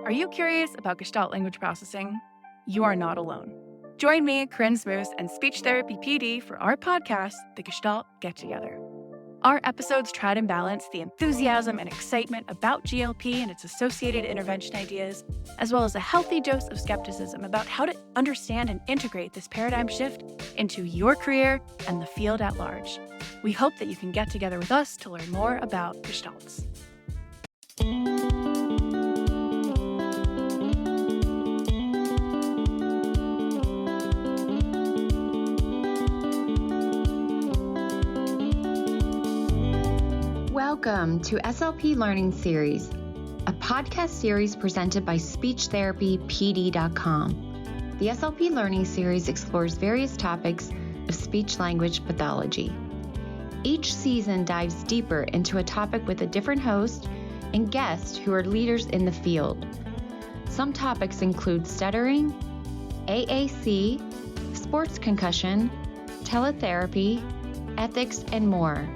Are you curious about Gestalt language processing? You are not alone. Join me, Corinne Smoose, and Speech Therapy PD for our podcast, The Gestalt Get Together. Our episodes try to balance the enthusiasm and excitement about GLP and its associated intervention ideas, as well as a healthy dose of skepticism about how to understand and integrate this paradigm shift into your career and the field at large. We hope that you can get together with us to learn more about Gestalts. Welcome to SLP Learning Series, a podcast series presented by SpeechTherapyPD.com. The SLP Learning Series explores various topics of speech-language pathology. Each season dives deeper into a topic with a different host and guests who are leaders in the field. Some topics include stuttering, AAC, sports concussion, teletherapy, ethics, and more.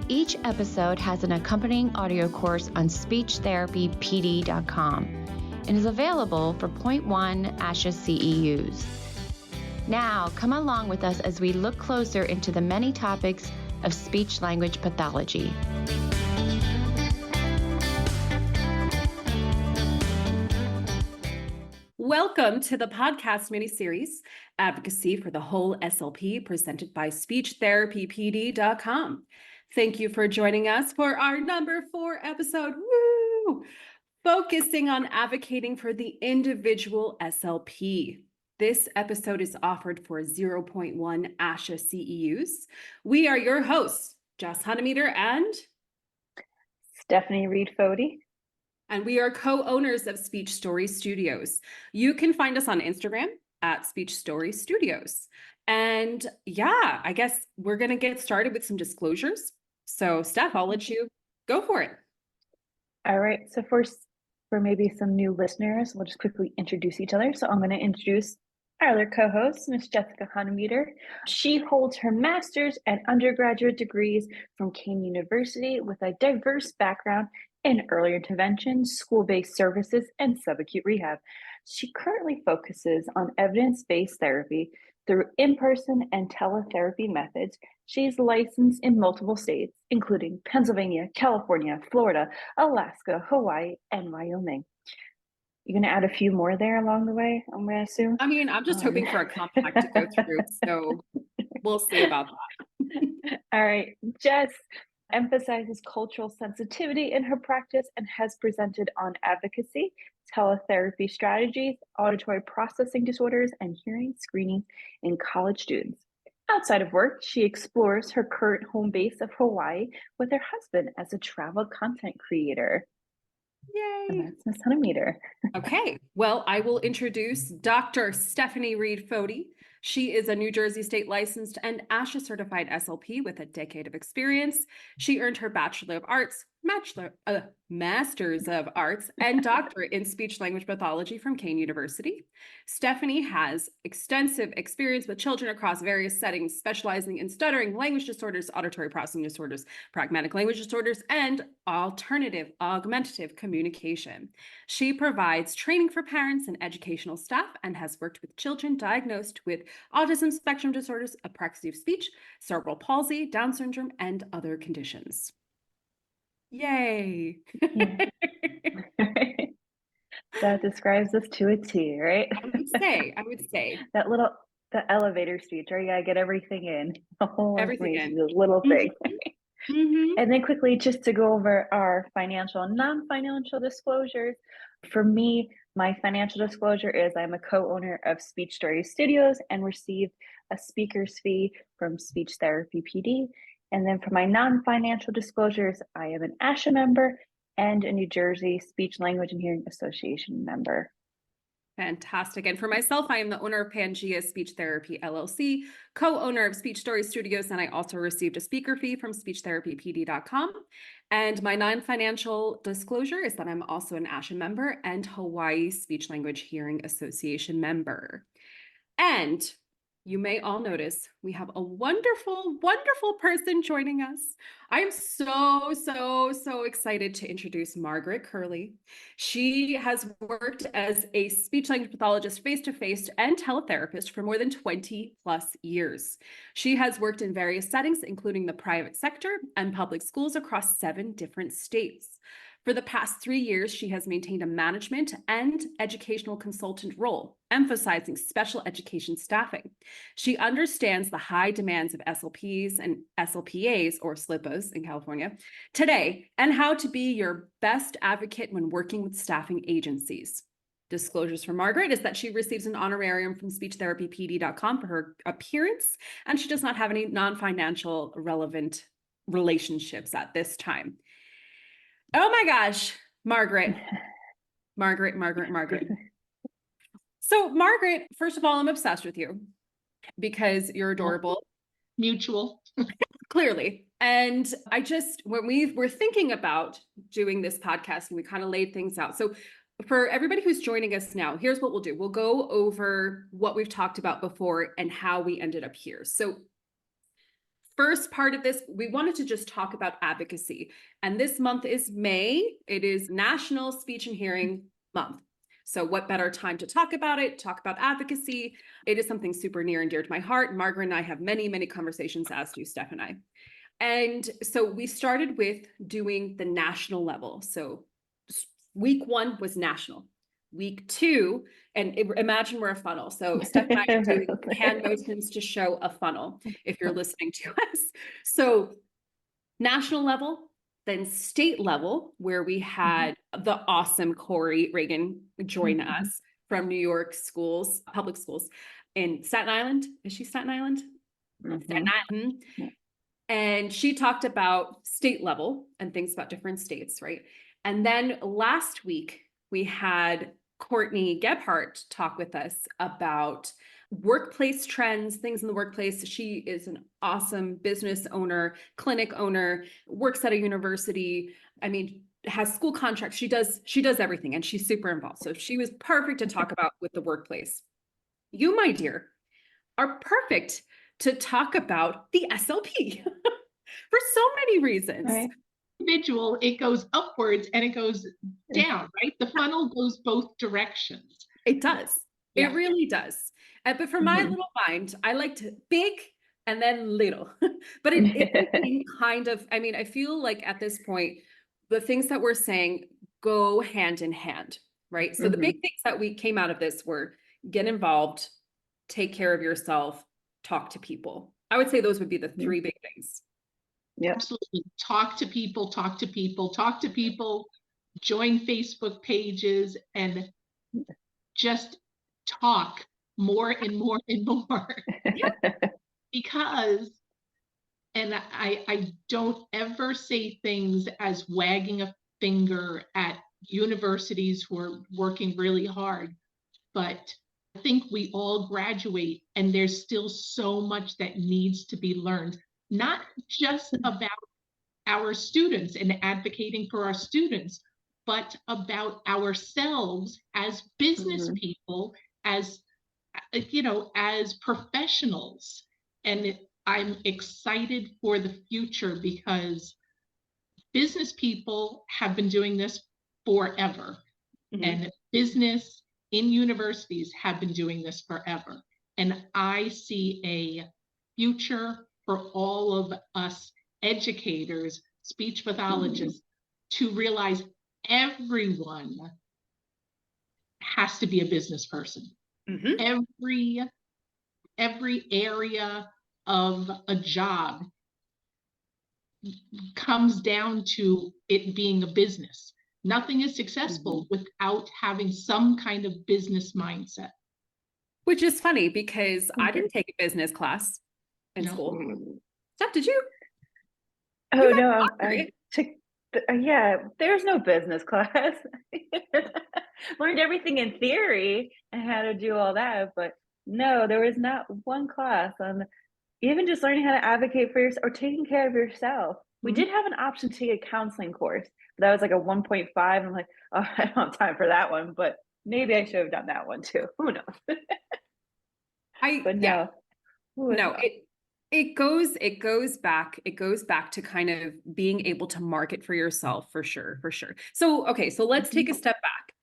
Each episode has an accompanying audio course on SpeechTherapyPD.com and is available for 0.1 ASHA CEUs. Now, come along with us as we look closer into the many topics of speech-language pathology. Welcome to the podcast mini-series, Advocacy for the Whole SLP, presented by SpeechTherapyPD.com. Thank you for joining us for our number 4 episode, focusing on advocating for the individual SLP. This episode is offered for 0.1 ASHA CEUs. We are your hosts, Jess Hunnemeter and Stephanie Reed-Fody. And we are co-owners of Speech Story Studios. You can find us on Instagram at Speech Story Studios. And yeah, I guess we're going to get started with some disclosures. So Steph, I'll let you go for it. All right. So first, for maybe some new listeners, we'll just quickly introduce each other. So I'm going to introduce our other co-host, Ms. Jessica Hunnemeter. She holds her master's and undergraduate degrees from Kean University with a diverse background in early intervention, school-based services, and subacute rehab. She currently focuses on evidence-based therapy through in-person and teletherapy methods. She is licensed in multiple states, including Pennsylvania, California, Florida, Alaska, Hawaii, and Wyoming. You're going to add a few more there along the way, I'm going to assume? I mean, I'm just hoping for a compact to go through, so we'll see about that. All right. Jess emphasizes cultural sensitivity in her practice and has presented on advocacy, teletherapy strategies, auditory processing disorders, and hearing screening in college students. Outside of work, she explores her current home base of Hawaii with her husband as a travel content creator. Yay! And that's Ms. Hunnemeter. Okay, well, I will introduce Dr. Stephanie Reed-Fody. She is a New Jersey state licensed and ASHA certified SLP with a decade of experience. She earned her Bachelor of Arts, Masters of Arts, and Doctorate in Speech Language Pathology from Kean University. Stephanie has extensive experience with children across various settings, specializing in stuttering, language disorders, auditory processing disorders, pragmatic language disorders, and alternative augmentative communication. She provides training for parents and educational staff and has worked with children diagnosed with autism spectrum disorders, apraxia of speech, cerebral palsy, Down syndrome, and other conditions. Yay! Yeah. That describes us to a T, right? I would say. The elevator speech, right? You gotta get everything in. The whole Everything in. Those little things. Mm-hmm. And then quickly, just to go over our financial and non-financial disclosures. For me, my financial disclosure is I'm a co-owner of Speech Story Studios and received a speaker's fee from Speech Therapy PD. And then for my non-financial disclosures, I am an ASHA member and a New Jersey Speech Language and Hearing Association member. Fantastic. And for myself, I am the owner of Pangea Speech Therapy LLC, co-owner of Speech Story Studios, and I also received a speaker fee from SpeechTherapyPD.com. And my non-financial disclosure is that I'm also an ASHA member and Hawaii Speech Language Hearing Association member. And you may all notice we have a wonderful, wonderful person joining us. I'm so excited to introduce Margaret Curley. She has worked as a speech language pathologist face-to-face and teletherapist for more than 20 plus years. She has worked in various settings, including the private sector and public schools across 7 different states. For the past 3 years, she has maintained a management and educational consultant role, emphasizing special education staffing. She understands the high demands of SLPs and SLPAs, or SLPAs in California, today, and how to be your best advocate when working with staffing agencies. Disclosures for Margaret is that she receives an honorarium from speechtherapypd.com for her appearance, and she does not have any non-financial relevant relationships at this time. Oh my gosh, Margaret. So Margaret, first of all, I'm obsessed with you because you're adorable. Mutual. Clearly. And when we were thinking about doing this podcast and we kind of laid things out. So for everybody who's joining us now, here's what we'll do. We'll go over what we've talked about before and how we ended up here. So first part of this, we wanted to just talk about advocacy. And this month is May. It is National Speech and Hearing Month. So what better time to talk about it, talk about advocacy. It is something super near and dear to my heart. Margaret and I have many, many conversations, as do Steph and I. And so we started with doing the national level. So week 1 was national. Week 2, and imagine we're a funnel. So Steph and I are doing hand motions to show a funnel if you're listening to us. So national level, then state level, where we had the awesome Corey Reagan join us from New York schools, public schools in Staten Island. Is she Staten Island? Staten Island. And she talked about state level and things about different states, right? And then last week, we had Courtney Gebhardt talk with us about workplace trends, things in the workplace. She is an awesome business owner, clinic owner, works at a university. I mean, has school contracts. She does everything, and she's super involved. So she was perfect to talk about with the workplace. You, my dear, are perfect to talk about the SLP for so many reasons. Right. Individual, it goes upwards and it goes down, right? The funnel goes both directions. It does. Yeah. It really does. But for my little mind, I like to big and then little. But it kind of, I mean, I feel like at this point, the things that we're saying go hand in hand, right? So the big things that we came out of this were get involved, take care of yourself, talk to people. I would say those would be the 3 big things. Yeah, Absolutely. Talk to people, join Facebook pages, and just talk more and more and more. Because, and I don't ever say things as wagging a finger at universities who are working really hard, but I think we all graduate and there's still so much that needs to be learned. Not just about our students and advocating for our students, but about ourselves as business people, as as professionals. And I'm excited for the future because business people have been doing this forever, and business in universities have been doing this forever. And I see a future for all of us educators, speech pathologists, to realize everyone has to be a business person. Every area of a job comes down to it being a business. Nothing is successful without having some kind of business mindset. Which is funny because I didn't take a business class in school. Steph, did you? Oh no, I took. There's no business class. Learned everything in theory and how to do all that, but no, there was not one class on even just learning how to advocate for yourself or taking care of yourself. We did have an option to take a counseling course, but that was like a 1.5. I'm like, oh, I don't have time for that one, but maybe I should have done that one too. Who knows? But no. No, it goes back to kind of being able to market for yourself, for sure, for sure. So okay, so let's take a step back.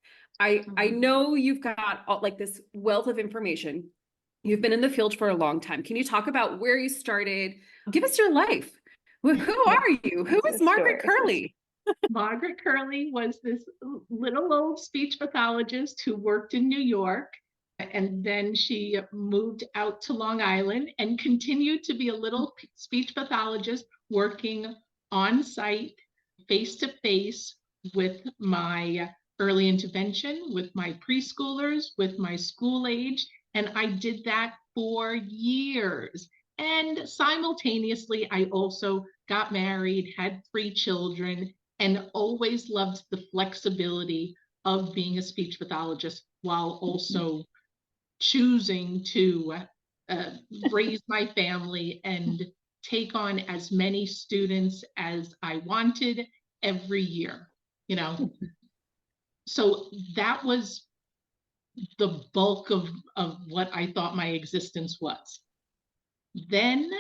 I know you've got like this wealth of information. You've been in the field for a long time. Can you talk about where you started? Give us your life. Who are you? Who is Margaret Curley? Margaret Curley was this little old speech pathologist who worked in New York. And then she moved out to Long Island and continued to be a little speech pathologist working on site, face to face with my early intervention, with my preschoolers, with my school age. And I did that for years. And simultaneously, I also got married, had 3 children, and always loved the flexibility of being a speech pathologist while also choosing to raise my family and take on as many students as I wanted every year, you know. So that was the bulk of what I thought my existence was. Then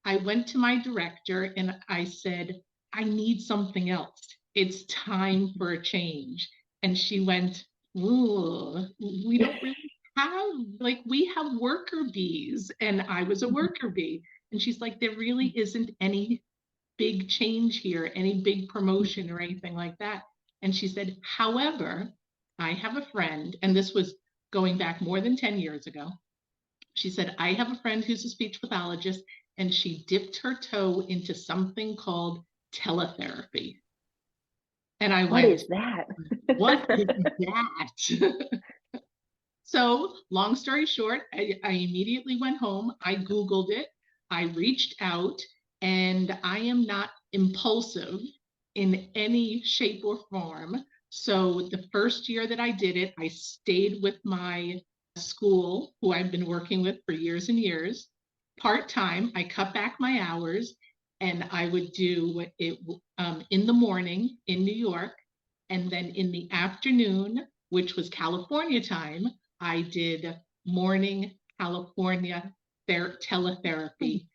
I went to my director and I said, I need something else. It's time for a change. And she went, ooh, we don't really have, like, we have worker bees. And I was a worker bee. And she's like, there really isn't any big change here, any big promotion or anything like that. And she said, however, I have a friend, and this was going back more than 10 years ago. She said, I have a friend who's a speech pathologist, and she dipped her toe into something called teletherapy. And I What went, is that? what is that? So long story short, I immediately went home. I Googled it. I reached out, and I am not impulsive in any shape or form. So the first year that I did it, I stayed with my school, who I've been working with for years and years, part-time. I cut back my hours, and I would do it in the morning in New York, and then in the afternoon, which was California time, I did morning California teletherapy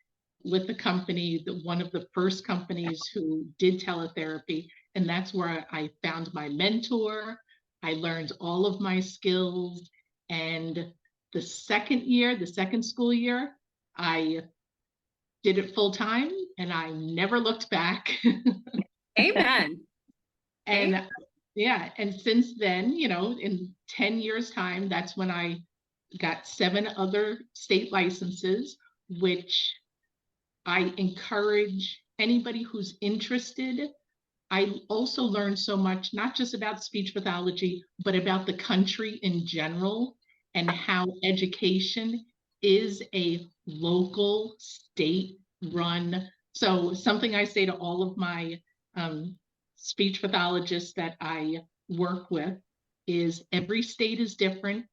with the company, one of the first companies who did teletherapy. And that's where I found my mentor. I learned all of my skills. And the second school year, I did it full time and I never looked back. Amen. And yeah, and since then, you know, in 10 years' time, that's when I got 7 other state licenses, which I encourage anybody who's interested. I also learned so much, not just about speech pathology, but about the country in general and how education is a local, state-run. So something I say to all of my speech pathologists that I work with is every state is different,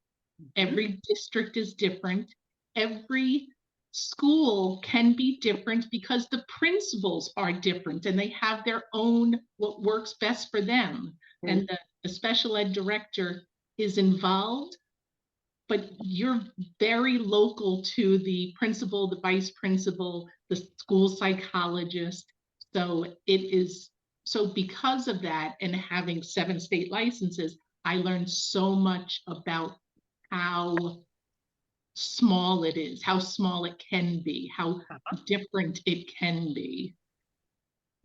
every district is different, every school can be different because the principals are different and they have their own what works best for them. And the special ed director is involved, but you're very local to the principal, the vice principal, the school psychologist. So because of that, and having 7 state licenses, I learned so much about how small it is, how small it can be, how different it can be.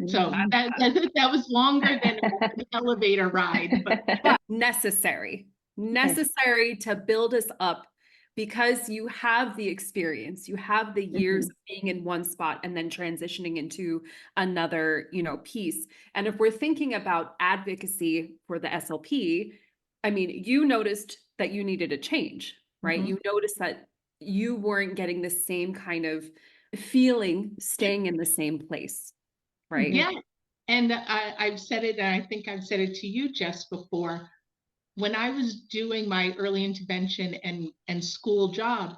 So that was longer than an elevator ride, but necessary to build us up, because you have the experience, you have the years of being in one spot and then transitioning into another, you know, piece. And if we're thinking about advocacy for the SLP, I mean, you noticed that you needed a change, right? You noticed that you weren't getting the same kind of feeling staying in the same place, right? Yeah. And I've said it, and I think I've said it to you, Jess, before. When I was doing my early intervention and school job,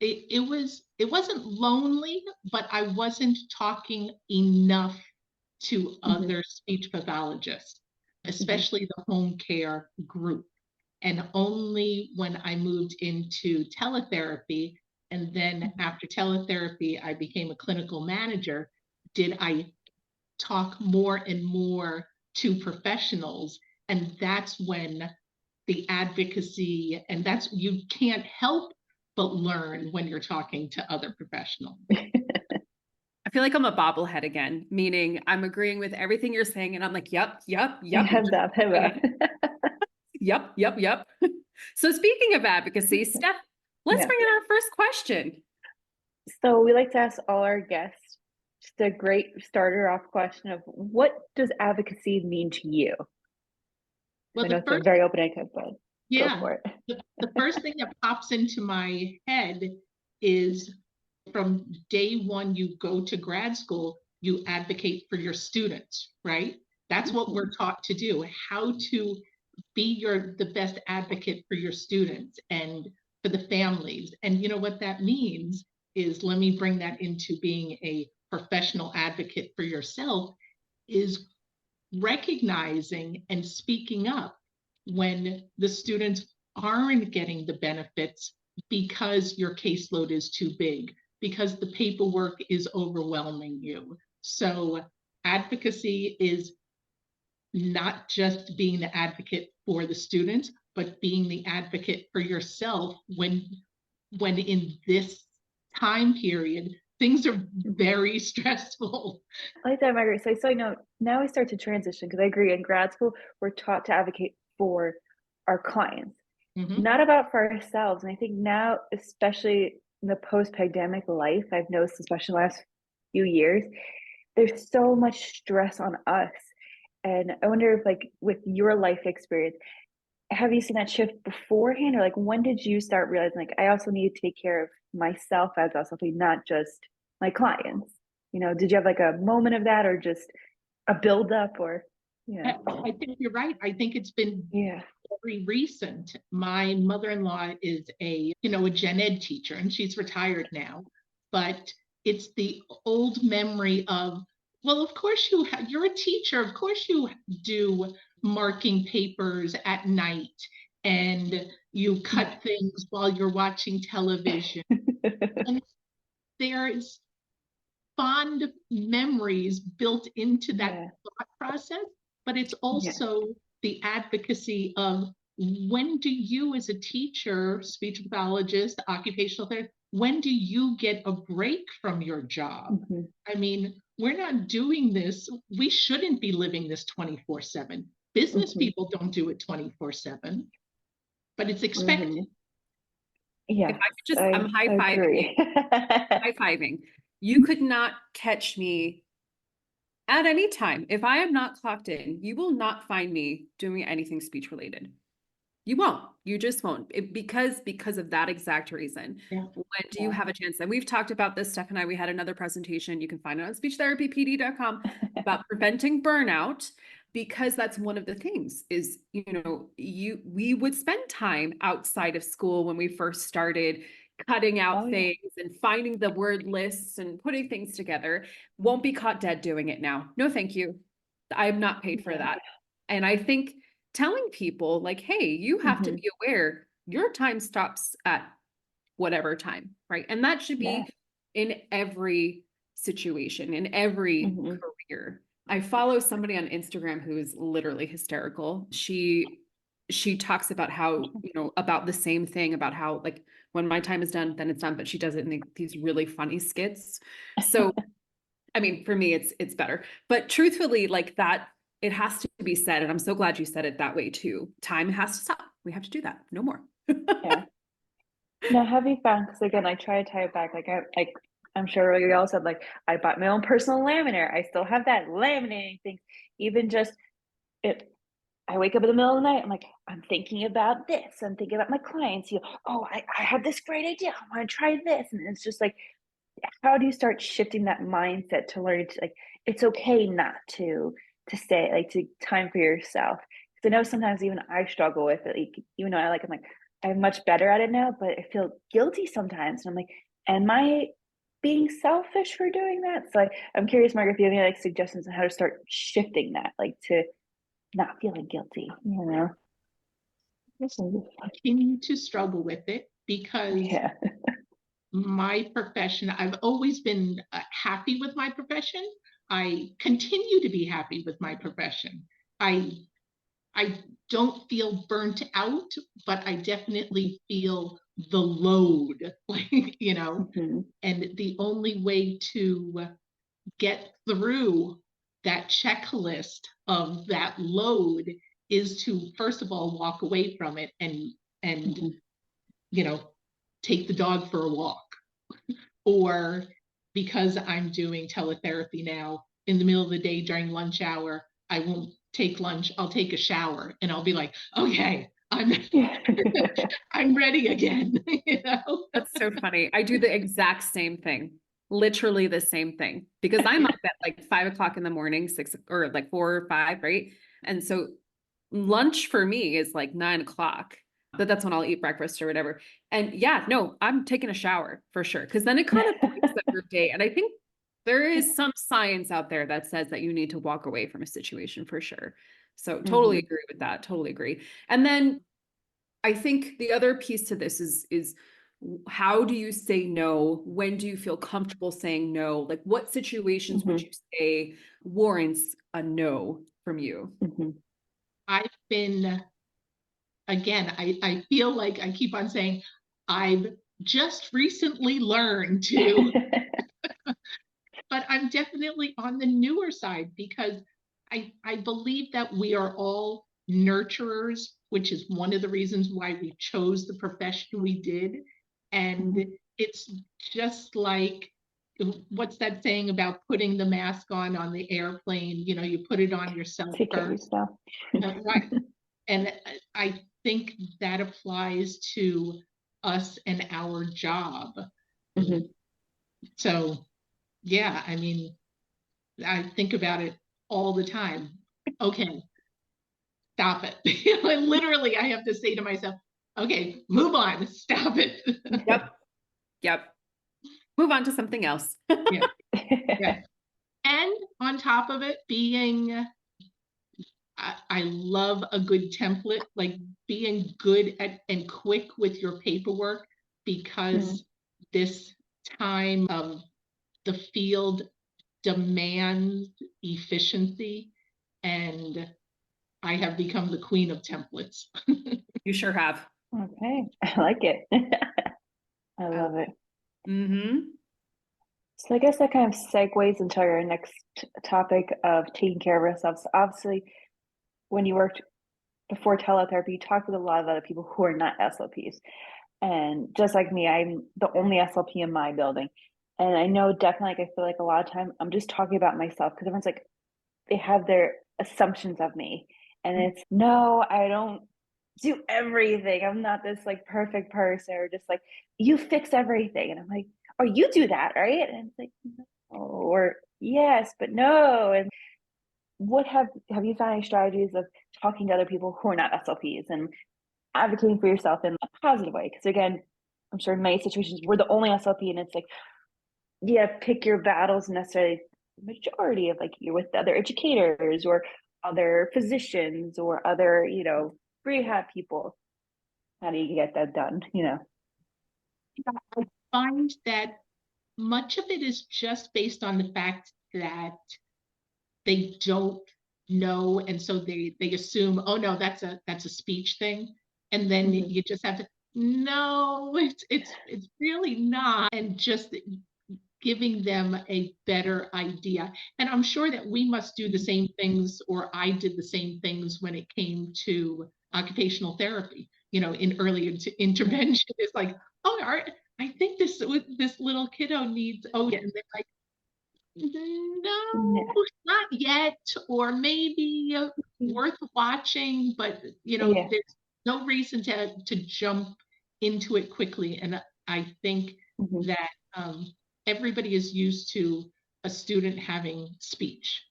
it wasn't lonely, but I wasn't talking enough to other speech pathologists, especially the home care group. And only when I moved into teletherapy And then after teletherapy, I became a clinical manager. Did I talk more and more to professionals? And that's when the advocacy, and that's, you can't help but learn when you're talking to other professionals. I feel like I'm a bobblehead again, meaning I'm agreeing with everything you're saying. And I'm like, yep. Yep. So speaking of advocacy, Steph, let's bring in our first question. So we like to ask all our guests just a great starter off question of what does advocacy mean to you? Well, I know it's a very open-ended, but go for it. The first thing that pops into my head is from day one, you go to grad school, you advocate for your students, right? That's what we're taught to do, how to be the best advocate for your students and for the families. And you know what that means is, let me bring that into being a professional advocate for yourself, is recognizing and speaking up when the students aren't getting the benefits because your caseload is too big, because the paperwork is overwhelming you. So advocacy is not just being the advocate for the students, but being the advocate for yourself when in this time period, things are very stressful. I like that, Margaret. So I know now we start to transition, because I agree, in grad school, we're taught to advocate for our clients, not about for ourselves. And I think now, especially in the post-pandemic life, I've noticed, especially the last few years, there's so much stress on us. And I wonder if, like, with your life experience, have you seen that shift beforehand, or like when did you start realizing, like, I also need to take care of myself as SLP, not just my clients? You know, did you have like a moment of that, or just a buildup, or I think you're right. I think it's been very recent. My mother-in-law is a gen ed teacher, and she's retired now, but it's the old memory of, well, of course you're a teacher, of course you do marking papers at night, and you cut things while you're watching television. And there's fond memories built into that thought process, but it's also the advocacy of, when do you, as a teacher, speech pathologist, occupational therapist, when do you get a break from your job? I mean, we're not doing this. We shouldn't be living this 24/7. Business people don't do it 24/7, but it's expected. Yeah, I'm high-fiving. High-fiving. You could not catch me at any time. If I am not clocked in, you will not find me doing anything speech related. You won't. You just won't. Because of that exact reason. When do you have a chance? And we've talked about this, Steph and I. We had another presentation. You can find it on speechtherapypd.com about preventing burnout, because that's one of the things is, we would spend time outside of school when we first started cutting out things and finding the word lists and putting things together. Won't be caught dead doing it now. No, thank you. I'm not paid for that. And I think telling people, like, hey, you have to be aware your time stops at whatever time, right? And that should be in every situation, in every career. I follow somebody on Instagram who is literally hysterical. She talks about how, about the same thing, about how, like, when my time is done, then it's done, but she does it in these really funny skits. So, I mean, for me, it's better, but truthfully, like, that, it has to be said. And I'm so glad you said it that way too. Time has to stop. We have to do that. No more. Now, have you found, because again, I try to tie it back, like I'm sure you all said, like, I bought my own personal laminator. I still have that laminating thing. Even just I wake up in the middle of the night, I'm like, I'm thinking about this. I'm thinking about my clients. I have this great idea. I want to try this. And it's just like, how do you start shifting that mindset to learn to, like, it's okay not to stay, like, to time for yourself? Because I know sometimes even I struggle with it. Like, even though I'm much better at it now, but I feel guilty sometimes. And I'm like, am I being selfish for doing that? So I'm curious, Margaret, if you have any, like, suggestions on how to start shifting that, like, to not feeling guilty, Continue to struggle with it, because my profession, I've always been happy with my profession. I continue to be happy with my profession. I don't feel burnt out, but I definitely feel the load, Mhm. and the only way to get through that checklist of that load is to, first of all, walk away from it and Mhm. you know take the dog for a walk, or because I'm doing teletherapy now, in the middle of the day during lunch hour, I won't take lunch, I'll take a shower and I'll be like, okay, I'm ready again. That's so funny. I do the exact same thing, literally the same thing, because I'm up at like 5 o'clock in the morning, six or like 4 or 5, right? And so lunch for me is like 9 o'clock, but that's when I'll eat breakfast or whatever. And yeah, no, I'm taking a shower for sure, because then it kind of breaks up your day. And I think there is some science out there that says that you need to walk away from a situation for sure. So totally Mhm. agree with that. Totally agree. And then I think the other piece to this is how do you say no? When do you feel comfortable saying no? Like what situations would Mhm. you say warrants a no from you? Mhm. I've been, again, I feel like I keep on saying, I've just recently learned to, but I'm definitely on the newer side because I believe that we are all nurturers, which is one of the reasons why we chose the profession we did. And Mhm. it's just like, what's that saying about putting the mask on the airplane? You put it on yourself Take care of first. yourself. Right. And I think that applies to us and our job. Mhm. So, yeah, I mean, I think about it all the time. Okay, stop it. Literally, I have to say to myself, okay, move on, stop it. Yep. Yep. Move on to something else. Yeah, yeah. And on top of it, I love a good template, like being good at and quick with your paperwork, Mhm. because this time of the field demands efficiency, and I have become the queen of templates. You sure have. Okay, I like it. I love it. Mm-hmm. So I guess that kind of segues into our next topic of taking care of ourselves. Obviously, when you worked before teletherapy, you talked with a lot of other people who are not SLPs. And just like me, I'm the only SLP in my building. And I know definitely, like, I feel like a lot of time I'm just talking about myself because everyone's like, they have their assumptions of me. And it's, no, I don't do everything. I'm not this like perfect person or just like, you fix everything. And I'm like, oh, you do that, right? And it's like, no, or yes, but no. And what have you found any strategies of talking to other people who are not SLPs and advocating for yourself in a positive way? Because again, I'm sure in many situations we're the only SLP and it's like, yeah, pick your battles necessarily majority of like you're with other educators or other physicians or other, rehab people. How do you get that done? I find that much of it is just based on the fact that they don't know, and so they assume, oh no, that's a speech thing, and then Mm-hmm. you just have to, no, it's really not, and just giving them a better idea. And I'm sure that we must do the same things, or I did the same things when it came to occupational therapy, in early intervention. It's like, oh, I think this little kiddo needs, oh, yeah. And they're like, no, Yeah. not yet, or maybe worth watching, but Yeah. there's no reason to jump into it quickly. And I think Mm-hmm. that everybody is used to a student having speech.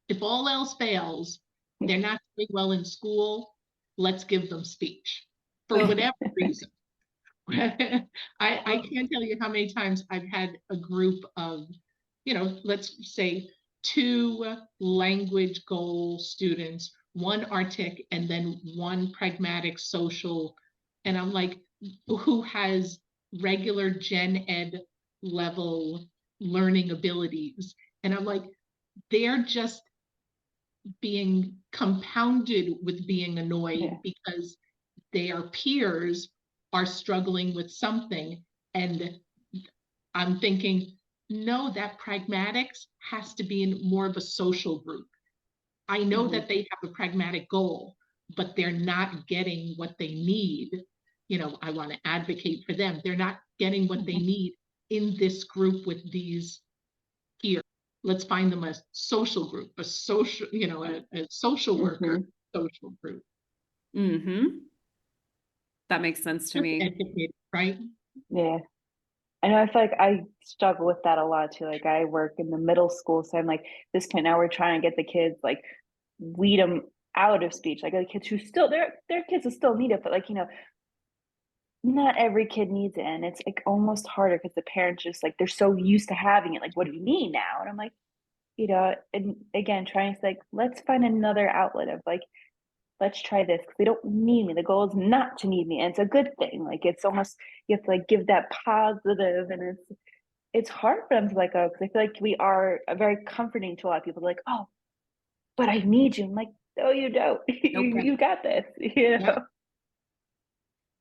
If all else fails, they're not doing well in school, let's give them speech for Oh, whatever reason. I can't tell you how many times I've had a group of, let's say 2 language goal students, one Arctic, and then one pragmatic social. And I'm like, who has regular gen ed level learning abilities. And I'm like, they're just being compounded with being annoyed because their peers are struggling with something. And I'm thinking, no, that pragmatics has to be in more of a social group. I know that they have a pragmatic goal, but they're not getting what they need. I want to advocate for them. They're not getting what they need in this group with these here. Let's find them a social group, a social, a social worker, social group. That makes sense to me. Educated, right? Yeah. I know, I feel like I struggle with that a lot too. Like, I work in the middle school, so I'm like, this point now we're trying to get the kids, like, weed them out of speech. Like, the kids who still, their kids will still need it, but, like, not every kid needs it. And it's like almost harder because the parents just, like, they're so used to having it. Like, what do you need now? And I'm like, and again, trying to, like, let's find another outlet of, like, let's try this because they don't need me. The goal is not to need me. And it's a good thing. Like, it's almost, you have to, like, give that positive, and it's hard for them to let go, because I feel like we are very comforting to a lot of people. Like, oh, but I need you. I'm like, no, you don't. You got this. Yeah.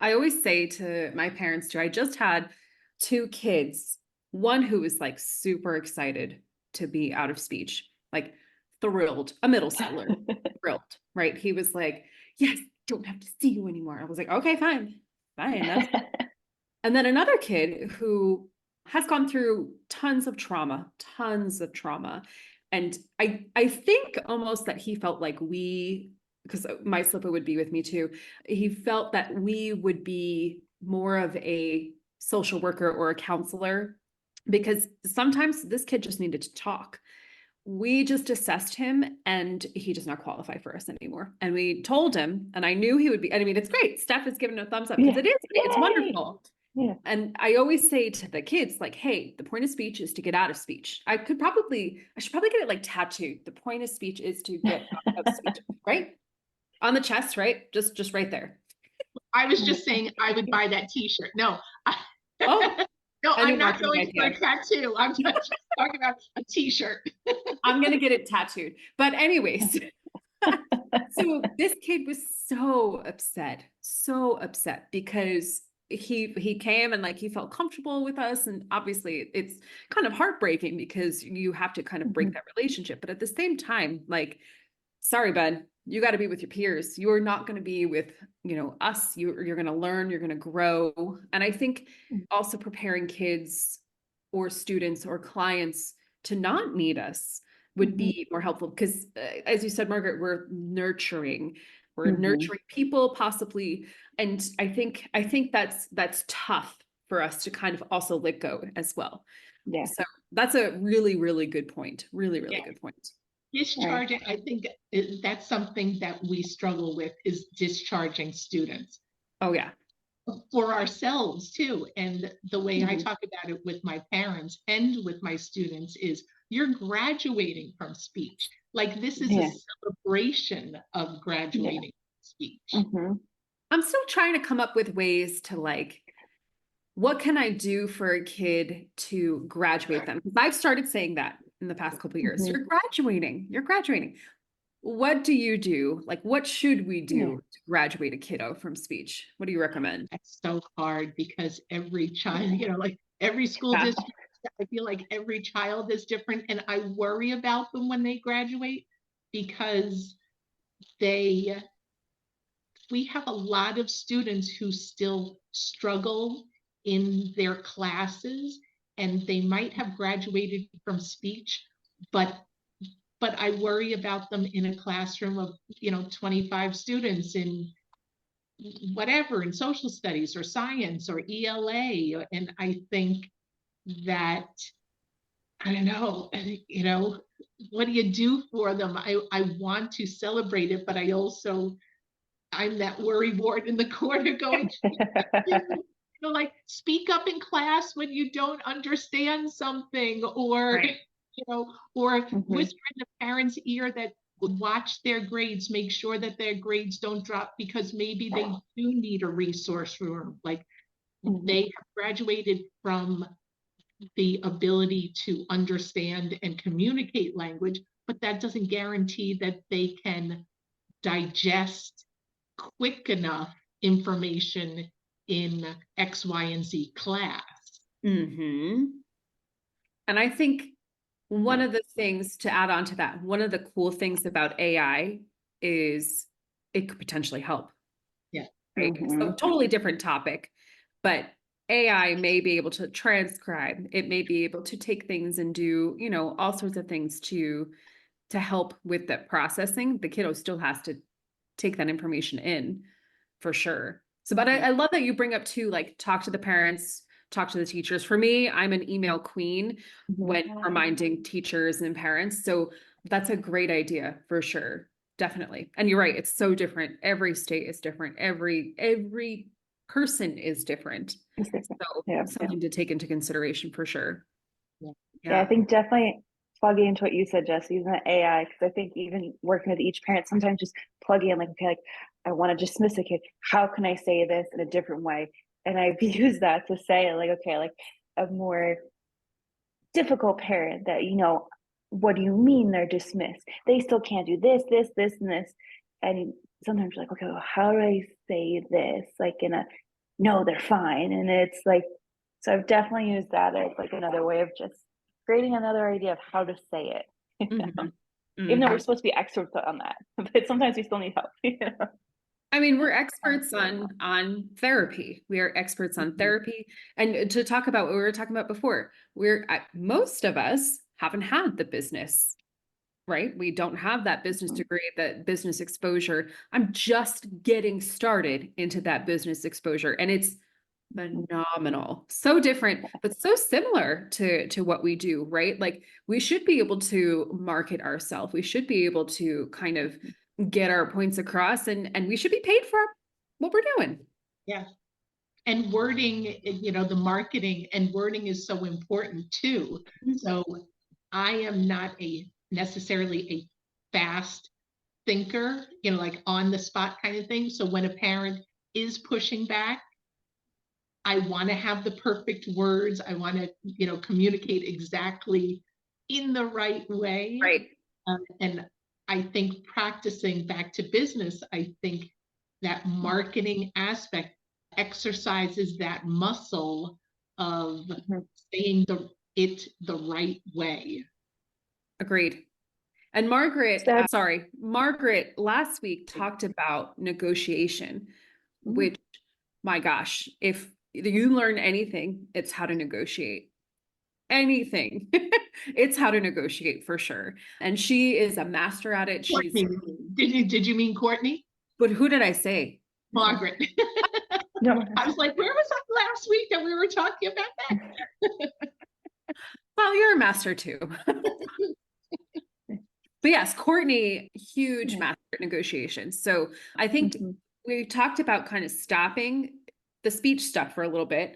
I always say to my parents too, I just had 2 kids, one who was like super excited to be out of speech, like thrilled, a middle schooler, thrilled, right? He was like, yes, don't have to see you anymore. I was like, okay, fine. That's And then another kid who has gone through tons of trauma. And I think almost that he felt like because my slipper would be with me too, he felt that we would be more of a social worker or a counselor, because sometimes this kid just needed to talk. We just assessed him and he does not qualify for us anymore. And we told him, and I knew he would be, I mean, it's great. Steph has given a thumbs up because it is, it's wonderful. Yeah. And I always say to the kids, like, hey, the point of speech is to get out of speech. I should probably get it like tattooed. The point of speech is to get out of speech, right? On the chest, right? Just right there. I was just saying I would buy that t-shirt. No. Oh, no, I'm not going for a tattoo. I'm just talking about a t-shirt. I'm going to get it tattooed. But anyways, so this kid was so upset because he came and, like, he felt comfortable with us. And obviously it's kind of heartbreaking because you have to kind of break that relationship. But at the same time, like, sorry, bud, you got to be with your peers. You're not going to be with, us. You're going to learn, you're going to grow. And I think also preparing kids or students or clients to not need us would be more helpful, because as you said, Margaret, we're nurturing people possibly. And I think that's tough for us to kind of also let go as well. Yeah. So that's a really, really good point. Really, really good point. Discharging, I think that's something that we struggle with, is discharging students. Oh yeah. For ourselves too. And the way I talk about it with my parents and with my students is, you're graduating from speech. Like, this is a celebration of graduating from speech. I'm still trying to come up with ways to, like, what can I do for a kid to graduate them? Because I've started saying that in the past couple of years. You're graduating. What do you do? Like, what should we do to graduate a kiddo from speech? What do you recommend? That's so hard, because every child, like every school district, I feel like every child is different. And I worry about them when they graduate, because we have a lot of students who still struggle in their classes, and they might have graduated from speech, but I worry about them in a classroom of 25 students in whatever, in social studies or science or ELA. And I think that, I don't know, what do you do for them? I want to celebrate it, but I'm that worry wart in the corner going, like, speak up in class when you don't understand something, or or whisper in the parent's ear that watch their grades, make sure that their grades don't drop, because maybe they do need a resource room. Like, They have graduated from the ability to understand and communicate language, but that doesn't guarantee that they can digest quick enough information in X, Y, and Z class. Mm-hmm. And I think one of the things to add on to that, one of the cool things about AI is it could potentially help. Yeah. Right? So totally different topic, but AI may be able to transcribe. It may be able to take things and do, all sorts of things to help with that processing. The kiddo still has to take that information in for sure. So, but I love that you bring up too, like talk to the parents, talk to the teachers. For me, I'm an email queen when reminding teachers and parents. So that's a great idea for sure. Definitely. And you're right. It's so different. Every state is different. Every person is different. So something to take into consideration for sure. Yeah, I think definitely plugging into what you said, Jess, using the AI, because I think even working with each parent, sometimes just plugging in like, okay, like I want to dismiss a kid. How can I say this in a different way? And I've used that to say like, okay, like a more difficult parent that, what do you mean they're dismissed? They still can't do this, this, this, and this. And sometimes you're like, okay, well, how do I say this? Like no, they're fine. And it's like, so I've definitely used that as like another way of just creating another idea of how to say it. Even though we're supposed to be experts on that, but sometimes we still need help. I mean, we're experts on therapy. We are experts on therapy. And to talk about what we were talking about before, most of us haven't had the business, right? We don't have that business degree, that business exposure. I'm just getting started into that business exposure, and it's phenomenal. So different, but so similar to what we do, right? Like we should be able to market ourselves. We should be able to kind of get our points across, and we should be paid for what we're doing. Yeah. And wording, the marketing and wording is so important too. So I am not necessarily a fast thinker, like on the spot kind of thing. So when a parent is pushing back, I want to have the perfect words. I want to, communicate exactly in the right way. Right. And I think practicing back to business, I think that marketing aspect exercises that muscle of saying the right way. Agreed. And Margaret last week talked about negotiation, which, my gosh, if you learn anything, it's how to negotiate. Anything. It's how to negotiate for sure. And she is a master at it. Did you mean Courtney? But who did I say? Margaret. No. I was like, where was I last week that we were talking about that? Well, you're a master too. But yes, Courtney, huge master at negotiations. So I think we talked about kind of stopping the speech stuff for a little bit,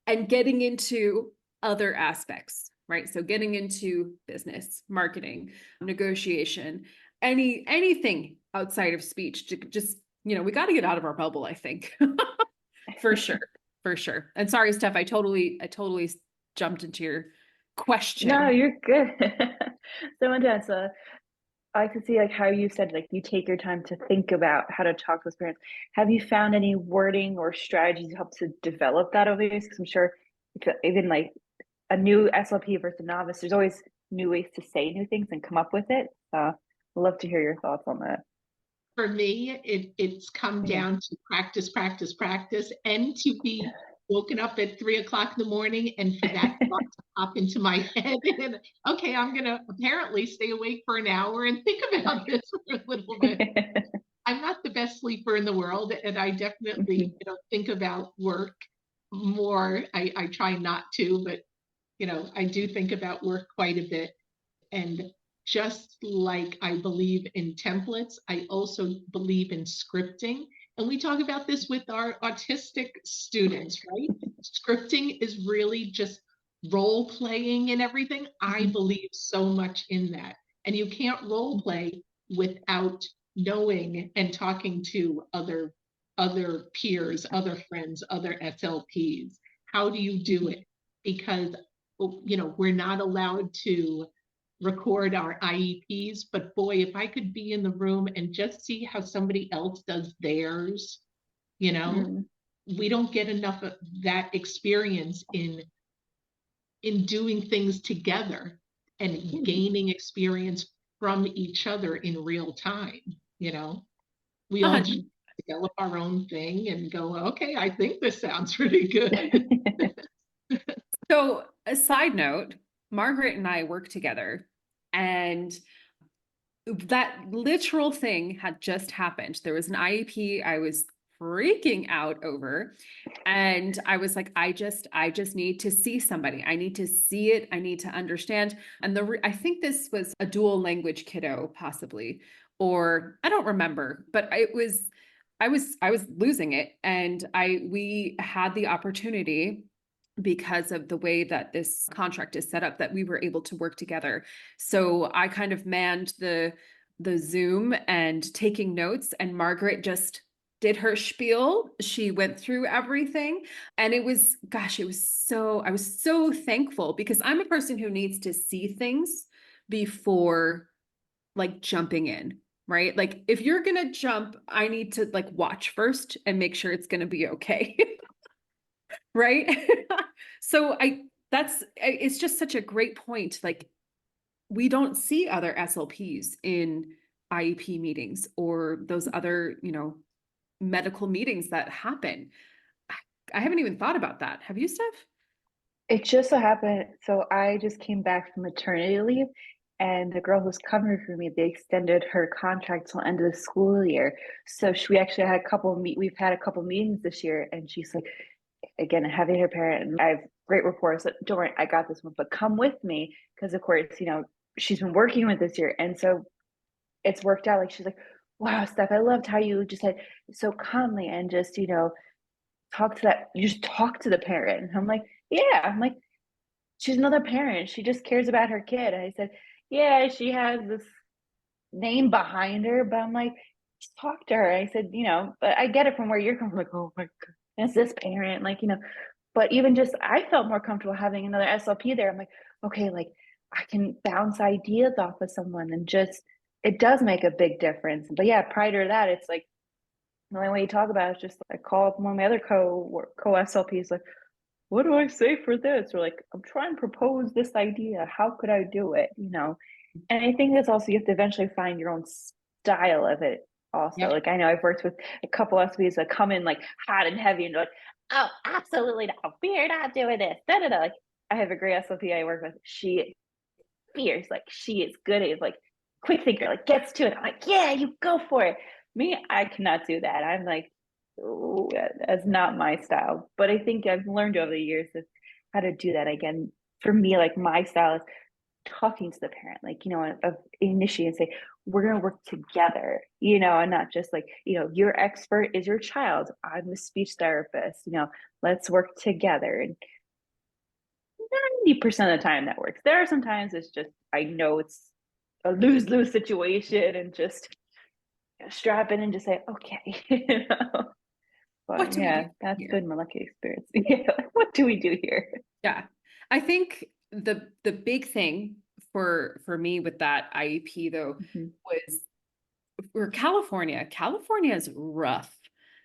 and getting into other aspects, right? So getting into business, marketing, negotiation, anything outside of speech to just, we got to get out of our bubble, I think. For sure. And sorry, Steph, I totally jumped into your question. No, you're good. So Andessa, I could see like how you said like you take your time to think about how to talk with parents. Have you found any wording or strategies to help to develop that over the years? Because I'm sure even like a new SLP versus a novice, there's always new ways to say new things and come up with it. I'd love to hear your thoughts on that. For me, it's come down to practice, and to be woken up at 3 o'clock in the morning and for that thought to pop into my head. And okay, I'm going to apparently stay awake for an hour and think about this for a little bit. I'm not the best sleeper in the world, and I definitely think about work more. I try not to, but I do think about work quite a bit. And just like I believe in templates, I also believe in scripting. And we talk about this with our autistic students, right? Scripting is really just role playing and everything. I believe so much in that. And you can't role play without knowing and talking to other other peers, other friends, other SLPs? How do you do it? Because, we're not allowed to record our IEPs, but boy, if I could be in the room and just see how somebody else does theirs, we don't get enough of that experience in doing things together and gaining experience from each other in real time. We all just develop our own thing and go, okay, I think this sounds pretty good. So, a side note, Margaret and I work together, and that literal thing had just happened. There was an IEP I was freaking out over, and I was like, I just need to see somebody. I need to see it. I need to understand. And I think this was a dual language kiddo, possibly, or I don't remember, but I was losing it, and we had the opportunity, because of the way that this contract is set up, that we were able to work together. So I kind of manned the Zoom and taking notes, and Margaret just did her spiel. She went through everything, and I was so thankful, because I'm a person who needs to see things before like jumping in, right? Like if you're going to jump, I need to like watch first and make sure it's going to be okay. Right? So it's just such a great point. Like we don't see other SLPs in IEP meetings or those other, medical meetings that happen. I haven't even thought about that. Have you, Steph? It just so happened. So I just came back from maternity leave, and the girl who's covering for me, they extended her contract till end of the school year. So we actually had we've had a couple meetings this year, and she's like, again, having her parent, and I have great rapport. So don't worry, I got this one, but come with me, because of course, she's been working with this year, and so it's worked out. Like she's like, wow, Steph, I loved how you just said so calmly and just you just talk to the parent. And I'm like, yeah. I'm like, she's another parent. She just cares about her kid. And I said, yeah, she has this name behind her, but I'm like, just talk to her. I said, but I get it from where you're coming from. Like, oh my God, it's this parent, like, but even just, I felt more comfortable having another SLP there. I'm like, okay, like I can bounce ideas off of someone, and just, it does make a big difference. But yeah, prior to that, it's like, the only way you talk about it is just, I call up one of my other co-SLPs, like, what do I say for this? Or like, I'm trying to propose this idea. How could I do it? And I think that's also, you have to eventually find your own style of it also. Yep. Like I know I've worked with a couple SLPs that come in like hot and heavy and like, oh, absolutely not. We're not doing this. Da, da, da. Like I have a great SLP I work with. She is fierce. Like she is good at like quick thinker, like gets to it. I'm like, yeah, you go for it. Me, I cannot do that. I'm like, oh, that's not my style. But I think I've learned over the years how to do that. Again, for me, like my style is talking to the parent, like, of initiate and say, we're going to work together, and not just like, your expert is your child. I'm the speech therapist, let's work together. And 90% of the time that works. There are some times it's just, I know it's a lose-lose situation, and just strap in and just say, okay, But yeah, that's been my lucky experience. Yeah, what do we do here? Yeah. I think the big thing for me with that IEP though was for California. California is rough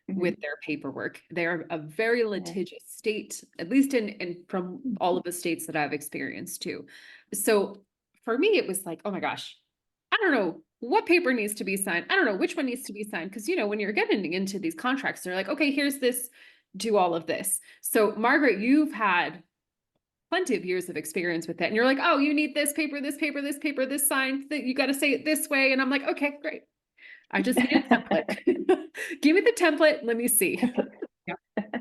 with their paperwork. They're a very litigious state, at least in from all of the states that I've experienced too. So for me, it was like, oh my gosh, I don't know what paper needs to be signed. I don't know which one needs to be signed. Because, when you're getting into these contracts, they're like, okay, here's this, do all of this. So Margaret, you've had plenty of years of experience with it. And you're like, oh, you need this paper, this paper, this paper, this signed, that you got to say it this way. And I'm like, okay, great. I just need a template. Give me the template. Let me see.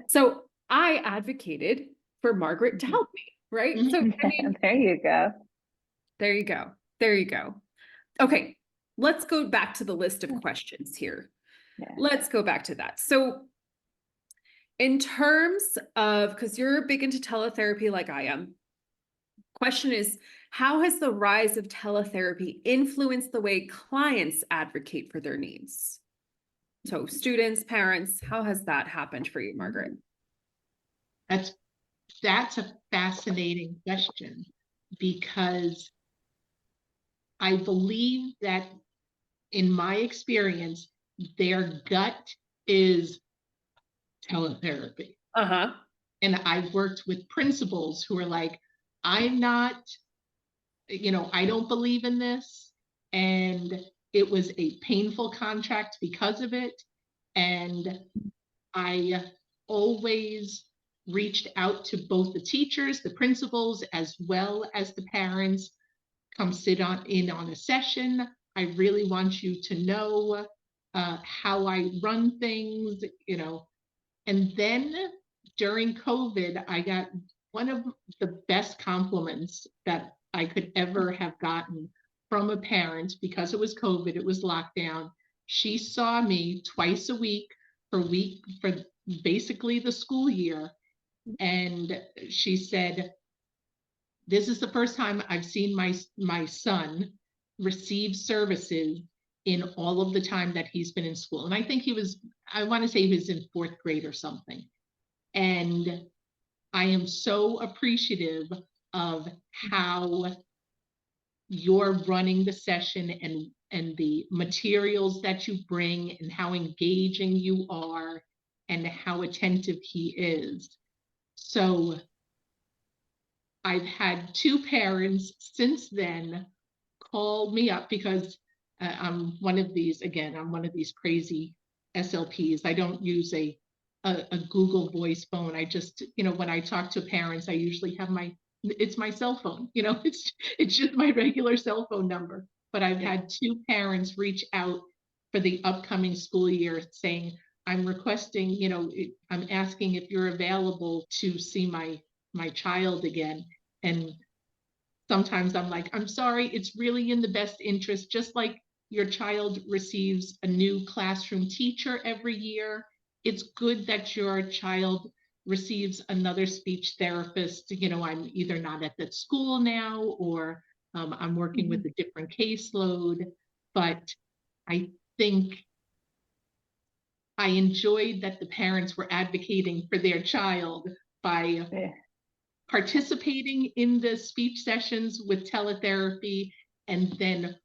So I advocated for Margaret to help me, right? So I mean, there you go. There you go. There you go. Okay, let's go back to the list of questions here. Yeah. Let's go back to that. So in terms of, because you're big into teletherapy like I am, question is, how has the rise of teletherapy influenced the way clients advocate for their needs? So students, parents, how has that happened for you, Margaret? That's a fascinating question, because I believe that in my experience, their gut is teletherapy. Uh-huh. And I've worked with principals who are like, I'm not, I don't believe in this. And it was a painful contract because of it. And I always reached out to both the teachers, the principals, as well as the parents. Come sit in on a session. I really want you to know how I run things, And then during COVID, I got one of the best compliments that I could ever have gotten from a parent, because it was COVID, it was lockdown. She saw me twice a week for basically the school year. And she said, this is the first time I've seen my son receive services in all of the time that he's been in school. And I think I want to say he was in 4th grade or something. And I am so appreciative of how you're running the session, and the materials that you bring, and how engaging you are, and how attentive he is. So I've had 2 parents since then call me up, because I'm one of these crazy SLPs. I don't use a Google voice phone. I just, when I talk to parents, I usually have it's my cell phone, it's just my regular cell phone number. But I've had 2 parents reach out for the upcoming school year saying, I'm requesting, I'm asking if you're available to see my child again. And sometimes I'm like, I'm sorry, it's really in the best interest, just like your child receives a new classroom teacher every year. It's good that your child receives another speech therapist. I'm either not at that school now, or I'm working with a different caseload. But I think I enjoyed that the parents were advocating for their child by participating in the speech sessions with teletherapy, and then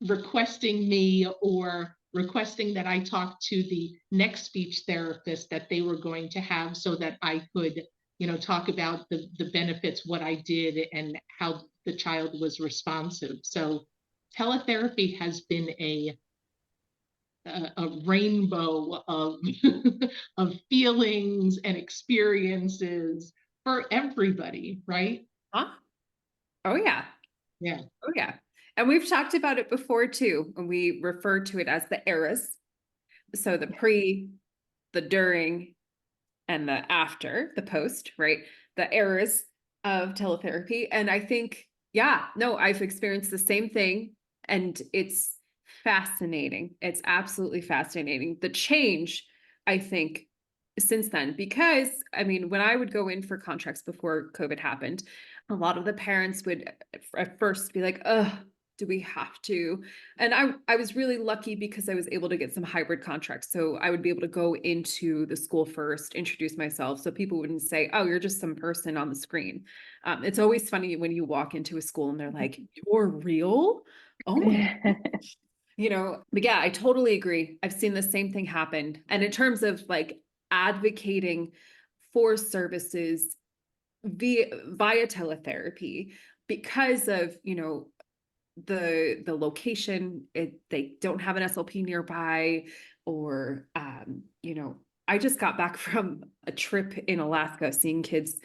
requesting me, or requesting that I talk to the next speech therapist that they were going to have, so that I could, talk about the benefits, what I did, and how the child was responsive. So teletherapy has been a rainbow of of feelings and experiences for everybody, right? Huh? Oh, yeah. Yeah. Oh, yeah. And we've talked about it before too, and we refer to it as the eras. So the pre, the during, and the after, the post, right? The eras of teletherapy. And I think, yeah, no, I've experienced the same thing, and it's fascinating. It's absolutely fascinating. The change, I think, since then, because I mean, when I would go in for contracts before COVID happened, a lot of the parents would at first be like, "Oh, do we have to?" And I was really lucky because I was able to get some hybrid contracts. So I would be able to go into the school first, introduce myself, so people wouldn't say, "Oh, you're just some person on the screen." It's always funny when you walk into a school and they're like, "You're real? Oh my." But yeah, I totally agree. I've seen the same thing happen. And in terms of like advocating for services via teletherapy, because of, the location, they don't have an SLP nearby, or I just got back from a trip in Alaska seeing kids,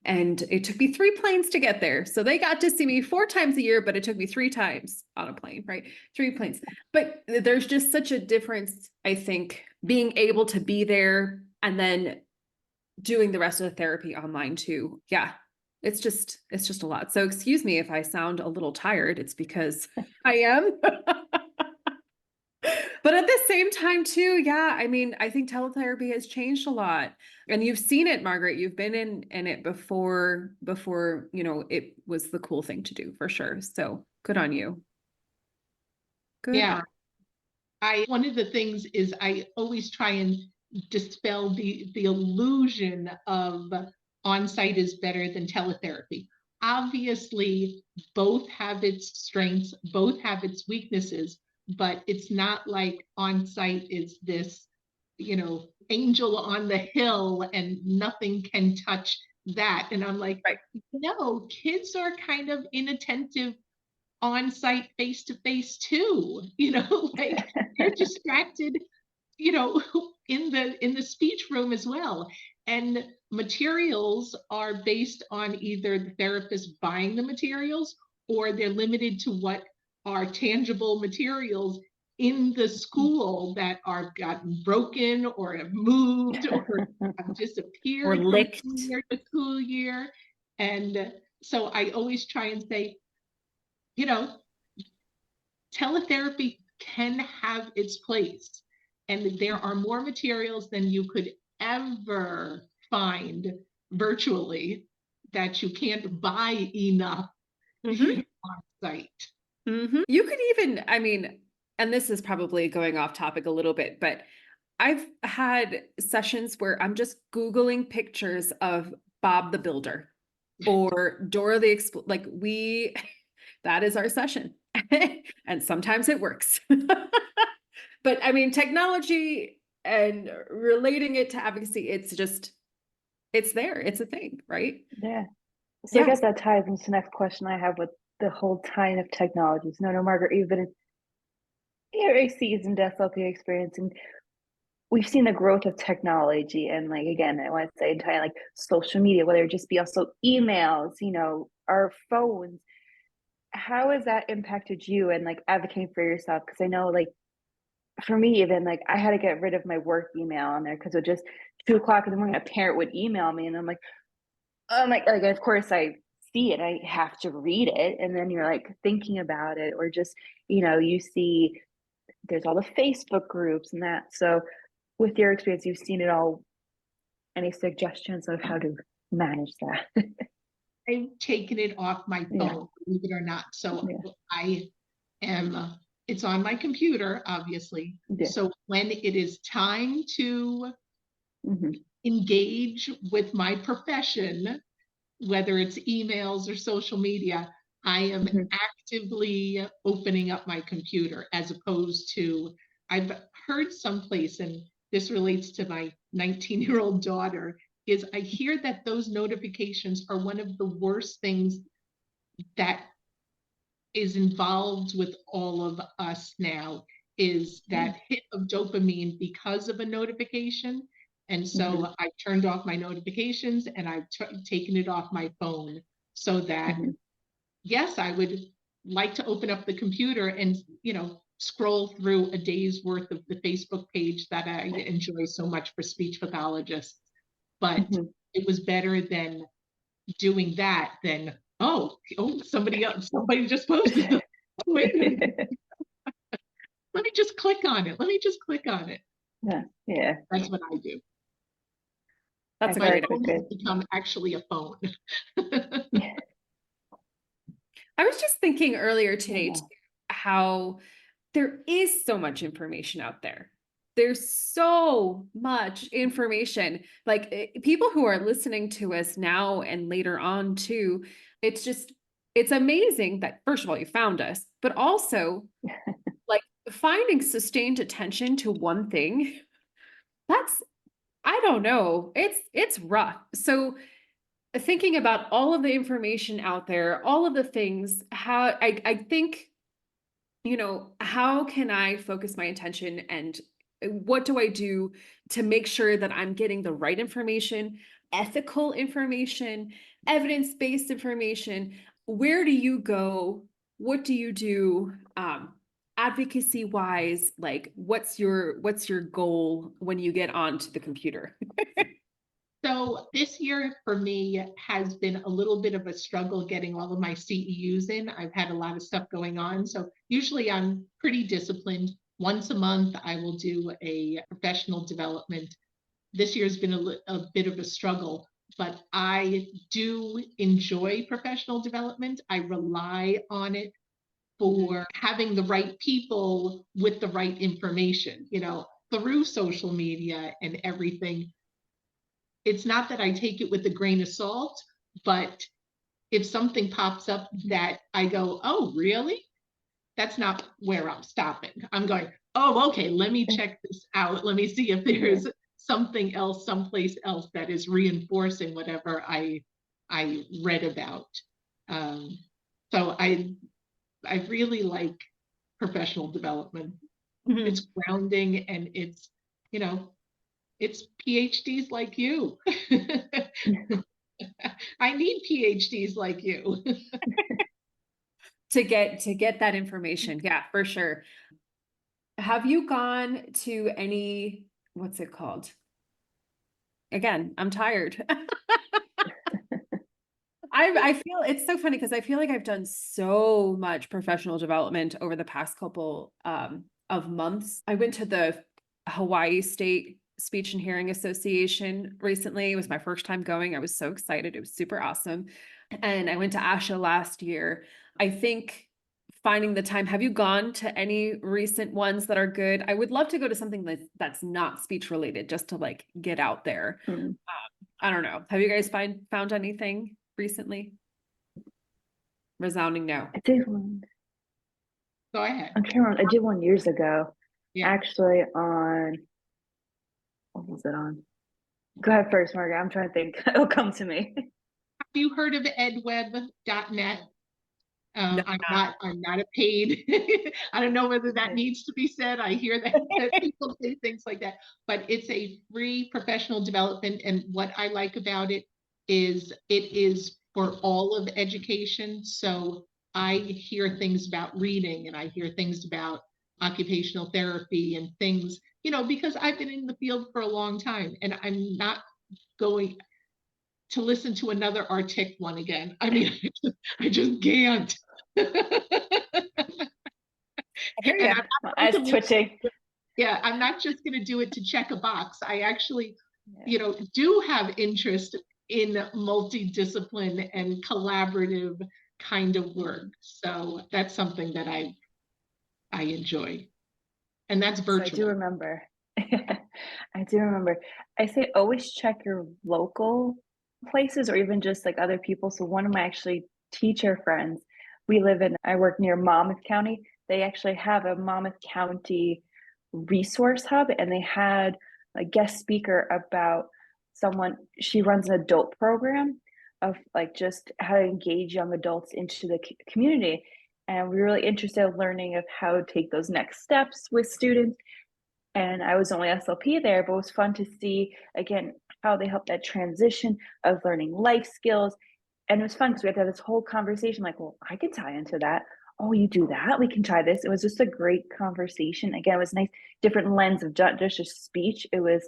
and it took me 3 planes to get there. So they got to see me 4 times a year, but it took me 3 times on a plane, right? 3 planes. But there's just such a difference, I think, being able to be there and then doing the rest of the therapy online too. Yeah. It's just a lot. So excuse me if I sound a little tired. It's because I am. But at the same time too, yeah, I mean, I think teletherapy has changed a lot. And you've seen it, Margaret. You've been in it before, it was the cool thing to do, for sure. So good on you. Good. Yeah. one of the things is I always try and dispel the illusion of on-site is better than teletherapy. Obviously, both have its strengths, both have its weaknesses, but it's not like on-site is this, angel on the hill and nothing can touch that. And I'm like, Right. no, kids are kind of inattentive on-site face-to-face too, like you're distracted, in the speech room as well. And materials are based on either the therapist buying the materials or they're limited to what are tangible materials in the school that are gotten broken or have moved or have disappeared Or from licked. year to school year. And so I always try and say, teletherapy can have its place. And there are more materials than you could ever find virtually that you can't buy enough Mhm. on site. You could even, and this is probably going off topic a little bit, but I've had sessions where I'm just Googling pictures of Bob the Builder or Dora the Explorer. That is our session. And sometimes it works. But technology and relating it to advocacy, it's there. It's a thing, right? Yeah. So I Yeah. guess that ties into the next question I have with the whole tying of technologies. No, Margaret, you're a seasoned SLP experience, and we've seen the growth of technology. And again, I want to say tying social media, whether it just be also emails, our phones. How has that impacted you and advocating for yourself? Because I know for me, even I had to get rid of my work email on there because it was just 2 o'clock in the morning. A parent would email me, and I'm like, oh my, of course I see it. I have to read it, and then you're thinking about it, or just you see there's all the Facebook groups and that. So, with your experience, you've seen it all. Any suggestions of how to manage that? I've taken it off my phone, Yeah. believe it or not. So Yeah. I am, it's on my computer, obviously. Yeah. So when it is time to Mm-hmm. engage with my profession, whether it's emails or social media, I am actively opening up my computer as opposed to, I've heard someplace, and this relates to my 19-year-old daughter, is I hear that those notifications are one of the worst things that is involved with all of us now, is that hit of dopamine because of a notification. And so I turned off my notifications and I've taken it off my phone so that, yes, I would like to open up the computer and, scroll through a day's worth of the Facebook page that I enjoy so much for speech pathologists. But it was better than doing that than, oh, somebody just posted it. Wait a minute. Let me just click on it. Yeah. That's what I do. That's a My great phone idea. has become actually a phone. I was just thinking earlier today how there is so much information out there. There's so much information. People who are listening to us now and later on too, it's amazing that first of all you found us, but also finding sustained attention to one thing. I don't know. It's rough. So thinking about all of the information out there, all of the things, how I think, how can I focus my attention and what do I do to make sure that I'm getting the right information, ethical information, evidence-based information? Where do you go? What do you do? Advocacy wise, what's your goal when you get onto the computer? So this year for me has been a little bit of a struggle getting all of my CEUs in. I've had a lot of stuff going on. So usually I'm pretty disciplined. Once a month, I will do a professional development. This year's been a bit of a struggle, but I do enjoy professional development. I rely on it for having the right people with the right information, through social media and everything. It's not that I take it with a grain of salt, but if something pops up that I go, oh, really? That's not where I'm stopping. I'm going, oh, okay, let me check this out. Let me see if there's something else, someplace else that is reinforcing whatever I read about. So I really like professional development. Mhm. It's grounding, and it's PhDs like you. I need PhDs like you. To get that information. Yeah, for sure. Have you gone to any, what's it called? Again, I'm tired. I feel it's so funny because I feel like I've done so much professional development over the past couple of months. I went to the Hawaii State Speech and Hearing Association recently. It was my first time going. I was so excited. It was super awesome. And I went to ASHA last year. I think finding the time. Have you gone to any recent ones that are good? I would love to go to something that's not speech related, just to like get out there. Mm. I don't know. Have you guys found anything recently? Resounding no. I did one. Go ahead. I'm trying to remember. I did one years ago. Yeah. Actually, on what was it on? Go ahead first, Margaret. I'm trying to think. It'll come to me. Have you heard of edweb.net? No. I'm not a paid. I don't know whether that needs to be said. I hear that people say things like that, but it's a free professional development. And what I like about it is for all of education. So I hear things about reading, and I hear things about occupational therapy and things, because I've been in the field for a long time, and I'm not going to listen to another Arctic one again. I mean, I just can't. hear you. My eyes twitching. Yeah, I'm not just going to do it to check a box. I actually, do have interest in multidiscipline and collaborative kind of work. So that's something that I enjoy, and that's virtual. So I do remember. I do remember. I say always check your local places, or even just like other people. So one of my actually teacher friends, I work near Monmouth County. They actually have a Monmouth County resource hub, and they had a guest speaker about she runs an adult program of like just how to engage young adults into the community. And we were really interested in learning of how to take those next steps with students. And I was only SLP there, but it was fun to see, again, how they help that transition of learning life skills. And it was fun because we had to have this whole conversation like, well, I could tie into that. Oh, you do that? We can try this. It was just a great conversation. Again, it was nice, different lens of just speech. It was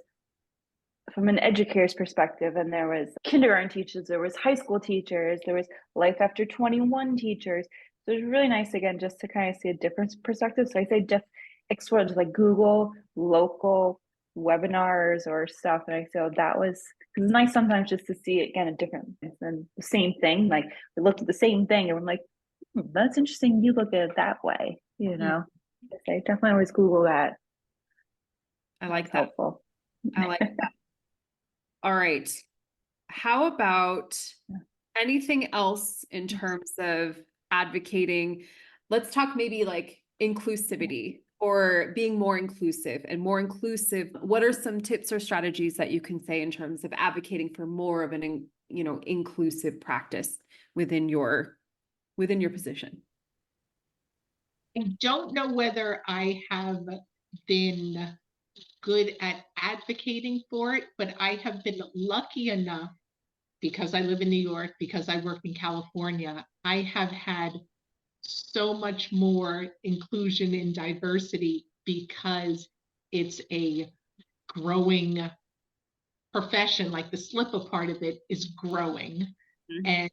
from an educator's perspective, and there was kindergarten teachers, there was high school teachers, there was life after 21 teachers. So it was really nice, again, just to kind of see a different perspective. So I say explore, just like Google local webinars or stuff. And I feel that was, it's nice sometimes just to see again a different than the same thing. Like we looked at the same thing and we're like, that's interesting. You look at it that way, I definitely always Google that. I like that. Helpful. I like that. All right. How about anything else in terms of advocating? Let's talk maybe like inclusivity or being more inclusive and more inclusive. What are some tips or strategies that you can say in terms of advocating for more of an, inclusive practice within your position? I don't know whether I have been good at advocating for it, but I have been lucky enough, because I live in New York, because I work in California, I have had so much more inclusion and diversity because it's a growing profession. Like the SLP part of it is growing. And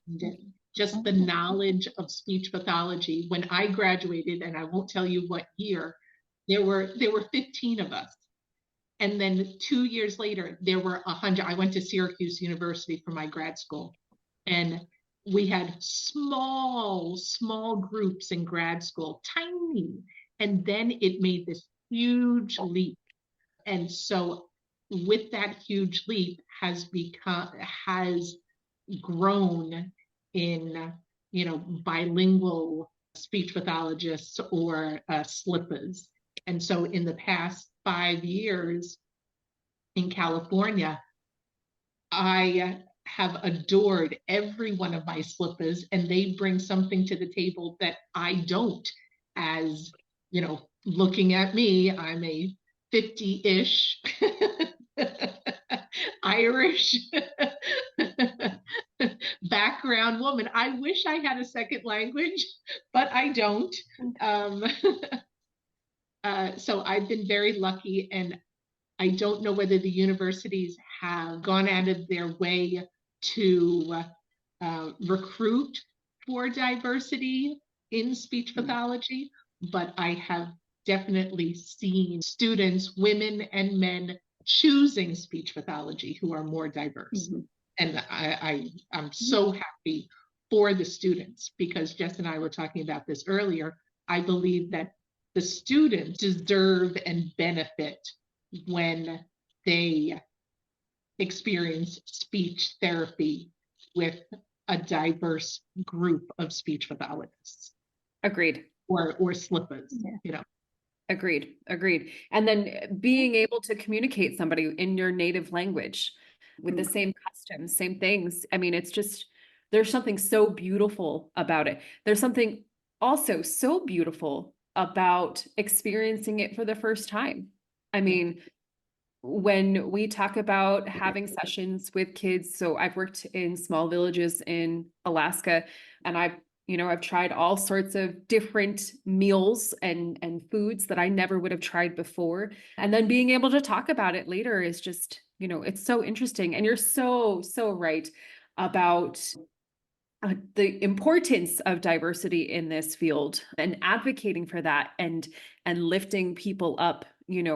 just the knowledge of speech pathology. When I graduated, and I won't tell you what year, there were 15 of us. And then 2 years later, there were 100. I went to Syracuse University for my grad school. And we had small groups in grad school, tiny. And then it made this huge leap. And so with that huge leap has grown in, bilingual speech pathologists or SLPs. And so in the past 5 years in California, I have adored every one of my SLPs, and they bring something to the table that I don't. As looking at me, I'm a 50-ish Irish background woman. I wish I had a second language, but I don't. So I've been very lucky, and I don't know whether the universities have gone out of their way to recruit for diversity in speech pathology, but I have definitely seen students, women and men, choosing speech pathology who are more diverse. Mm-hmm. And I'm so happy for the students, because Jess and I were talking about this earlier. I believe that the students deserve and benefit when they experience speech therapy with a diverse group of speech pathologists. Agreed. Or SLPs, Agreed. And then being able to communicate somebody in your native language with the same customs, same things. I mean, it's just, there's something so beautiful about it. There's something also so beautiful about experiencing it for the first time. I mean, when we talk about having sessions with kids, so I've worked in small villages in Alaska, and I've tried all sorts of different meals and foods that I never would have tried before. And then being able to talk about it later is just, it's so interesting. And you're so right about the importance of diversity in this field, and advocating for that, and lifting people up,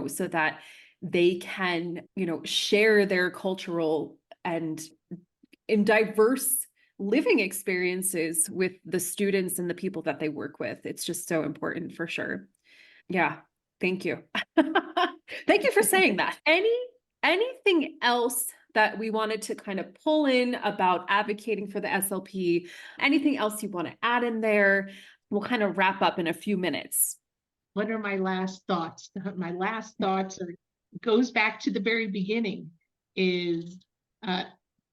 so that they can, share their cultural and in diverse living experiences with the students and the people that they work with. It's just so important, for sure. Yeah. Thank you. Thank you for saying that. Anything else that we wanted to kind of pull in about advocating for the SLP? Anything else you want to add in there? We'll kind of wrap up in a few minutes. What are my last thoughts? My last thoughts goes back to the very beginning, is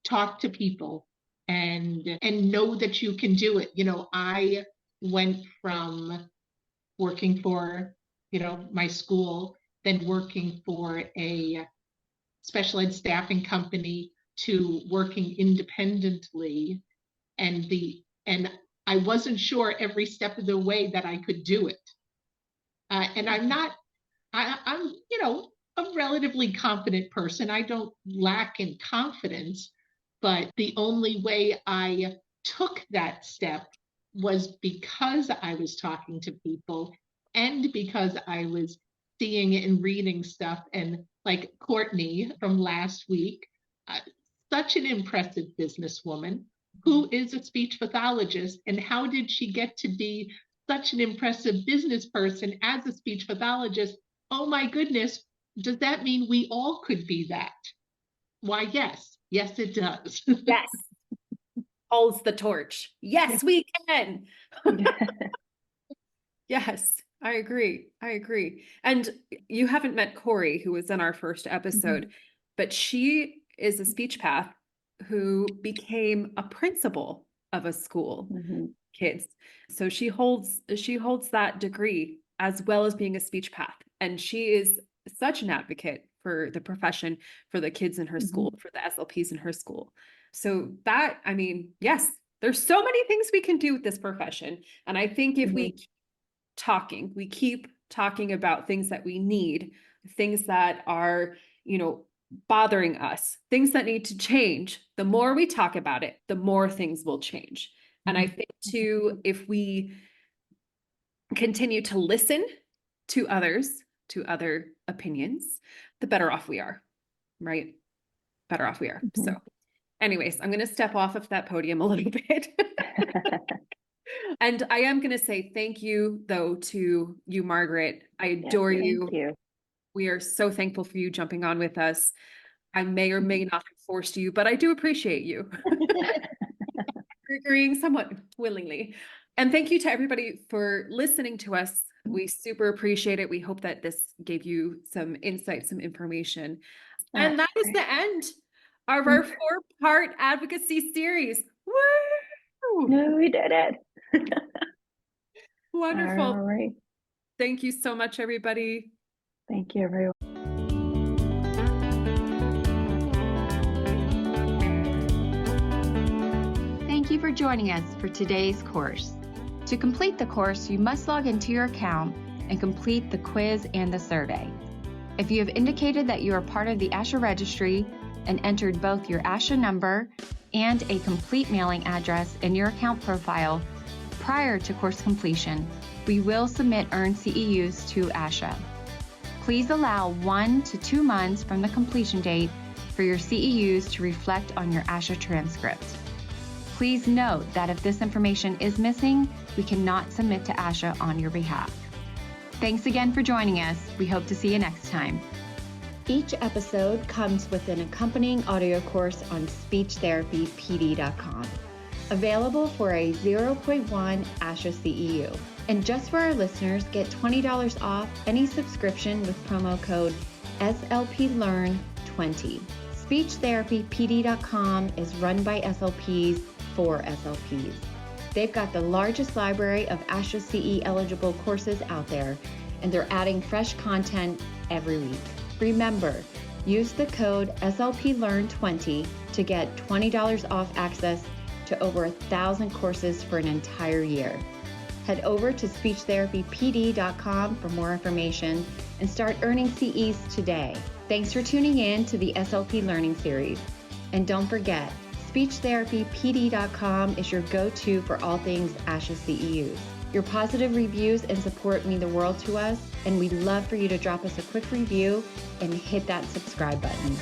talk to people and know that you can do it. I went from working for, my school, then working for a special ed staffing company, to working independently, and I wasn't sure every step of the way that I could do it. And I'm a relatively confident person. I don't lack in confidence, but the only way I took that step was because I was talking to people, and because I was seeing and reading stuff. And like Courtney from last week, such an impressive businesswoman who is a speech pathologist. And how did she get to be such an impressive business person as a speech pathologist? Oh my goodness, does that mean we all could be that? Why, yes, it does. Yes. Holds the torch. Yes, we can. Yes, I agree. And you haven't met Corey, who was in our first episode, but she is a speech path who became a principal of a school, kids. So she holds that degree, as well as being a speech path. And she is such an advocate for the profession, for the kids in her school, for the SLPs in her school. So that, I mean, yes, there's so many things we can do with this profession. And I think if we keep talking about things that we need, things that are, bothering us, things that need to change, the more we talk about it, the more things will change. And I think too, if we continue to listen to others, to other opinions, the better off we are, right? Better off we are. So Anyways, I'm going to step off of that podium a little bit. And I am going to say thank you, though, to you, Margaret. I adore you. Thank you. We are so thankful for you jumping on with us. I may or may not have forced you, but I do appreciate you agreeing somewhat willingly. And thank you to everybody for listening to us. We super appreciate it. We hope that this gave you some insight, some information. And that is the end of our 4-part advocacy series. Woo! No, we did it. Wonderful. All right. Thank you so much, everybody. Thank you, everyone. Thank you for joining us for today's course. To complete the course, you must log into your account and complete the quiz and the survey. If you have indicated that you are part of the ASHA registry and entered both your ASHA number and a complete mailing address in your account profile prior to course completion, we will submit earned CEUs to ASHA. Please allow 1 to 2 months from the completion date for your CEUs to reflect on your ASHA transcript. Please note that if this information is missing, we cannot submit to ASHA on your behalf. Thanks again for joining us. We hope to see you next time. Each episode comes with an accompanying audio course on speechtherapypd.com, available for a 0.1 ASHA CEU. And just for our listeners, get $20 off any subscription with promo code SLPLearn20. Speechtherapypd.com is run by SLPs for SLPs. They've got the largest library of ASHA CE eligible courses out there, and they're adding fresh content every week. Remember, use the code SLPLearn20 to get $20 off access to over 1,000 courses for an entire year. Head over to speechtherapypd.com for more information and start earning CEs today. Thanks for tuning in to the SLP Learning Series. And don't forget, speechtherapypd.com is your go-to for all things ASHA CEUs. Your positive reviews and support mean the world to us, and we'd love for you to drop us a quick review and hit that subscribe button.